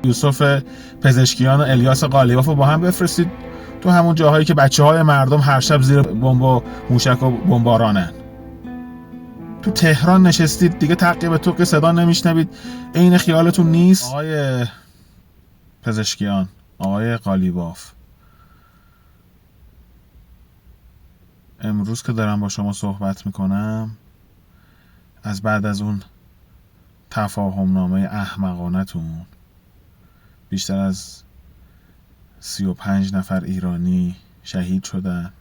یوسف پزشکیان و الیاس قالیباف رو با هم بفرستید تو همون جاهایی که بچه‌های مردم هر شب زیر بمب و موشک و بمبارانن. تو تهران نشستید دیگه تعقیب توق صدا نمیشنوید، عین خیالتون نیست؟ آقای پزشکیان، آقای قالیباف، امروز که دارم با شما صحبت میکنم از بعد از اون تفاهم نامه احمقانتون بیشتر از 35 نفر ایرانی شهید شدن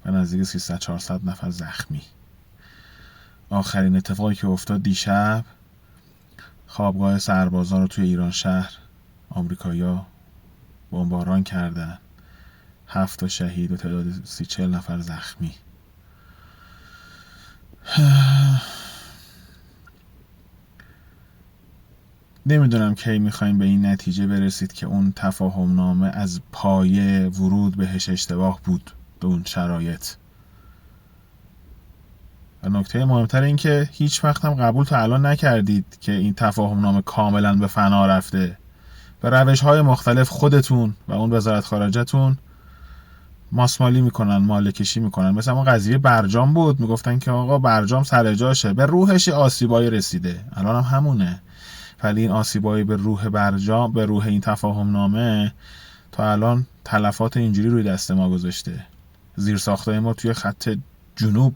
و نزدیک 300-400 نفر زخمی. آخرین اتفاقی که افتاد دیشب، خوابگاه سربازان رو توی ایران شهر آمریکایی‌ها بمباران کردن، 7 تا شهید و تعداد 30-40 نفر زخمی. نمیدونم کی میخوایم به این نتیجه برسید که اون تفاهم نامه از پایه ورود بهش اشتباه بود به اون شرایط. و نکته مهمتر این که هیچ وقت هم قبول تا الان نکردید که این تفاهم نامه کاملا به فنا رفته. به روش های مختلف خودتون و اون وزارت خارجه‌تون ماسمالی میکنن، مالکشی میکنن. مثلا اون قضیه برجام بود، میگفتن که آقا برجام سر جاشه، به روحش آسیبایی رسیده، الان هم همونه. ولی این آسیبایی به روح برجام، به روح این تفاهم نامه تا الان تلفات اینجوری روی دست ما گذاشته. زیرساختای ما توی خط جنوب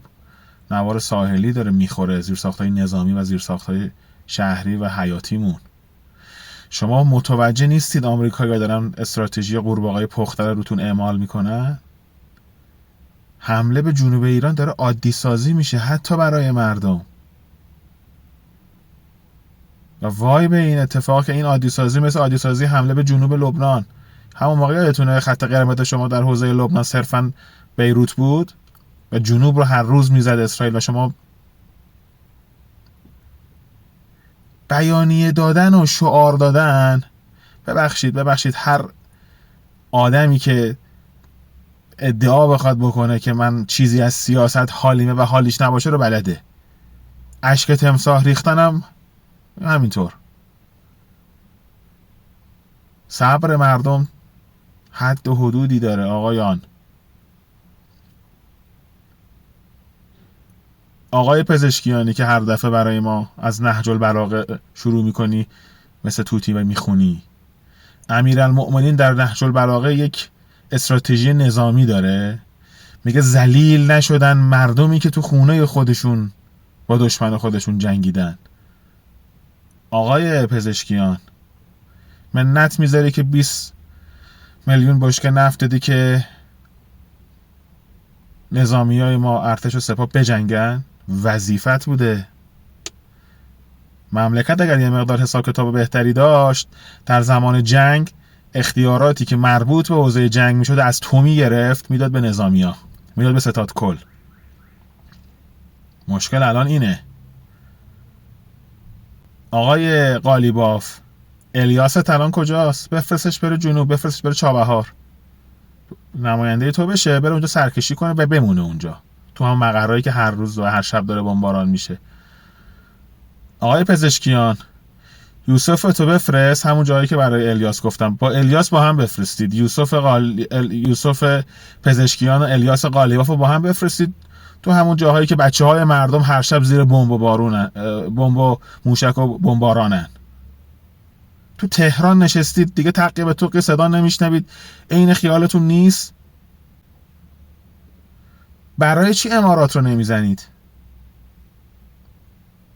نوار ساحلی داره میخوره، زیرساختای نظامی و زیرساختای شهری و حیاتیمون. شما متوجه نیستید آمریکایی‌ها دارن استراتژی قورباغه پخته رو روتون اعمال میکنن؟ حمله به جنوب ایران داره عادی سازی میشه حتی برای مردم. و وای به این اتفاق که این عادی سازی مثل عادی سازی حمله به جنوب لبنان. همون موقع یادتونه خط قرمز شما در حوزه لبنان صرفاً بیروت بود و جنوب رو هر روز میزد اسرائیل و شما بیانیه دادن و شعار دادن. ببخشید هر آدمی که ادعا بخواد بکنه که من چیزی از سیاست حالیمه و حالیش نباشه رو بلده. اشک تمساح ریختنم همینطور. صبر مردم حد و حدودی داره آقایان. آقای پزشکیانی که هر دفعه برای ما از نهج البلاغه شروع میکنی مثل توتی و میخونی، امیرالمؤمنین در نهج البلاغه یک استراتژی نظامی داره، میگه ذلیل نشدن مردمی که تو خونه خودشون با دشمن خودشون جنگیدن. آقای پزشکیان، منت میذاری که 20 میلیون بشکه نفت دادی که نظامیای ما ارتش و سپاه بجنگن؟ وظیفت بوده. مملکت اگر یه مقدار حساب کتاب بهتری داشت در زمان جنگ اختیاراتی که مربوط به حوزه جنگ میشد از تو میگرفت میداد به نظامیا، میداد به ستاد کل. مشکل الان اینه. آقای قالیباف، الیاس الان کجاست؟ بفرستش بره جنوب، بفرستش بره چابهار، نماینده تو بشه، بره اونجا سرکشی کنه و بمونه اونجا تو هم مقرهایی که هر روز و هر شب داره بمباران میشه. آقای پزشکیان، یوسف تو بفرست همون جایی که برای الیاس گفتم، با الیاس با هم بفرستید. یوسف پزشکیان و الیاس قالیباف رو با هم بفرستید تو همون جاهایی که بچه‌های مردم هر شب زیر بمب و موشک و بمبارانن. تو تهران نشستید دیگه تعقیب توق صدا نمیشنوید، عین خیالتون نیست؟ برای چی امارات رو نمیزنید؟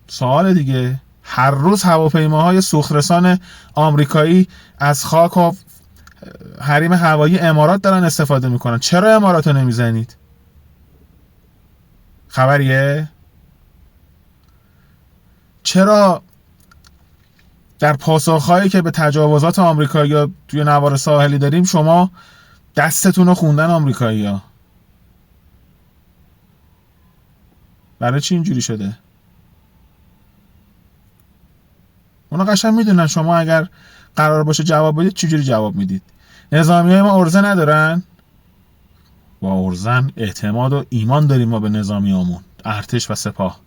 سوال دیگه. هر روز هواپیماهای سوخترسان آمریکایی از خاک و حریم هوایی امارات دارن استفاده میکنن. چرا امارات رو نمیزنید؟ خبریه؟ چرا در پاسخهایی که به تجاوزات آمریکایی‌ها توی نوار ساحلی داریم شما دستتون رو خوندن آمریکایی‌ها؟ برای چی اینجوری شده؟ اونا قشنگ میدونن شما اگر قرار باشه جواب بدید چجوری جواب میدید. نظامیای ما ارزه ندارن؟ با ارزن اعتماد و ایمان داریم ما به نظامیامون، ارتش و سپاه.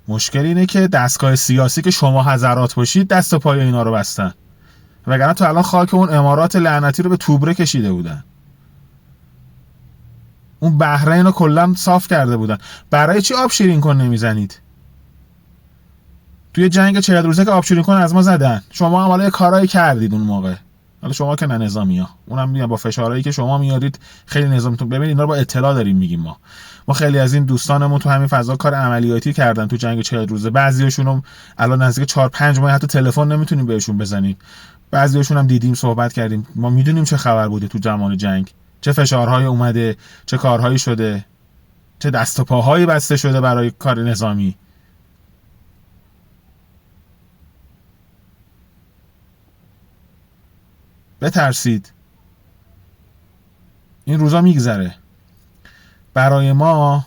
مشکل اینه که دستگاه سیاسی که شما حضرات باشید دست و پای اینا رو بستن. وگرنه تو الان خاک اون امارات لعنتی رو به توبره کشیده بودن، اون بحرین رو کلا صاف کرده بودن. برای چی آب شیرین کن نمیزنید؟ توی جنگ 40 روزه که آب شیرین کن از ما زدن، شما هم حالا یه کارایی کردید اون موقع. حالا شما که نه نظامی‌ها، اونم میگم با فشارهایی که شما میارید خیلی نظامیتون. ببینید اینا رو با اطلاع داریم میگیم. ما خیلی از این دوستانمون تو همین فضا کار عملیاتی کردن تو جنگ 40 روزه. بعضیاشون هم الان نزدیک 4-5 ماه حتی تلفن نمیتونیم بهشون بزنیم. بعضیاشون هم دیدیم، صحبت کردیم. ما میدونیم چه خبر بوده تو زمان جنگ، چه فشارهایی اومده، چه کارهایی شده، چه دست و پاهایی بسته شده برای کار نظامی. بترسید، این روزا میگذره. برای ما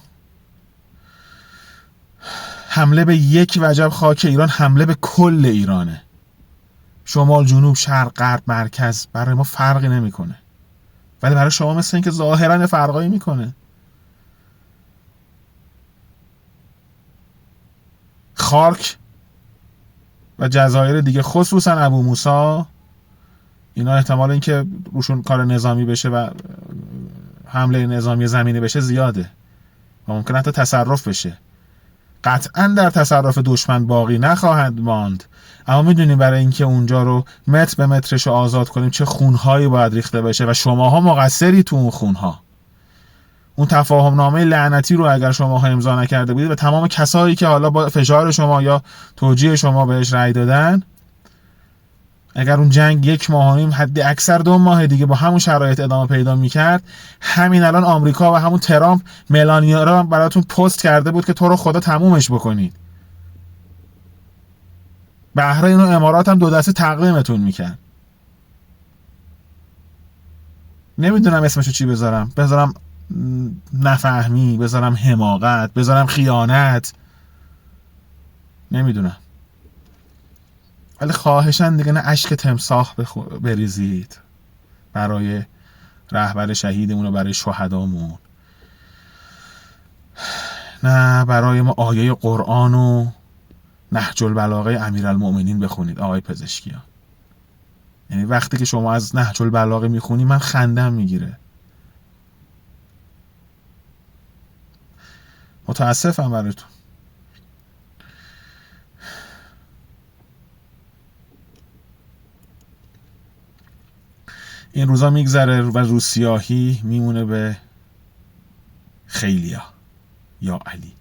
حمله به یک وجب خاک ایران حمله به کل ایرانه. شمال، جنوب، شرق، غرب، مرکز برای ما فرقی نمیکنه، ولی برای شما مثل این که ظاهرا فرقایی میکنه. خارک و جزایر دیگه، خصوصا ابو موسی، اینا احتمال اینکه روشون کار نظامی بشه و حمله نظامی زمینی بشه زیاده و ممکن حتی تصرف بشه. قطعا در تصرف دشمن باقی نخواهد ماند، اما میدونیم برای اینکه اونجا رو متر به مترش رو آزاد کنیم چه خونهایی باید ریخته بشه و شماها مقصری تو اون خونها. اون تفاهم نامه لعنتی رو اگر شماها امضا نکرده بودید و تمام کسایی که حالا با فشار شما یا توجیه شما بهش رأی دادن، اگر اون جنگ 1 ماه و نیم حد اکثر 2 ماه دیگه با همون شرایط ادامه پیدا میکرد، همین الان آمریکا و همون ترامپ ملانیا رو براتون پست کرده بود که تو رو خدا تمومش بکنید. بحرین و امارات هم 2 دسته تقویمتون میکرد. نمیدونم اسمشو چی بذارم نفهمی، بذارم حماقت، بذارم خیانت، نمیدونم. ولی خواهشاً دیگه نه اشک تمساح بریزید برای رهبر شهیدمون و برای شهدامون، نه برای ما آیه قرآن و نهج البلاغه امیرالمؤمنین بخونید آقای پزشکیان. یعنی وقتی که شما از نهج البلاغه میخونی من خندم میگیره. متاسفم براتون. این روزا میگذره و روسیاهی میمونه به خیلیا یا علی.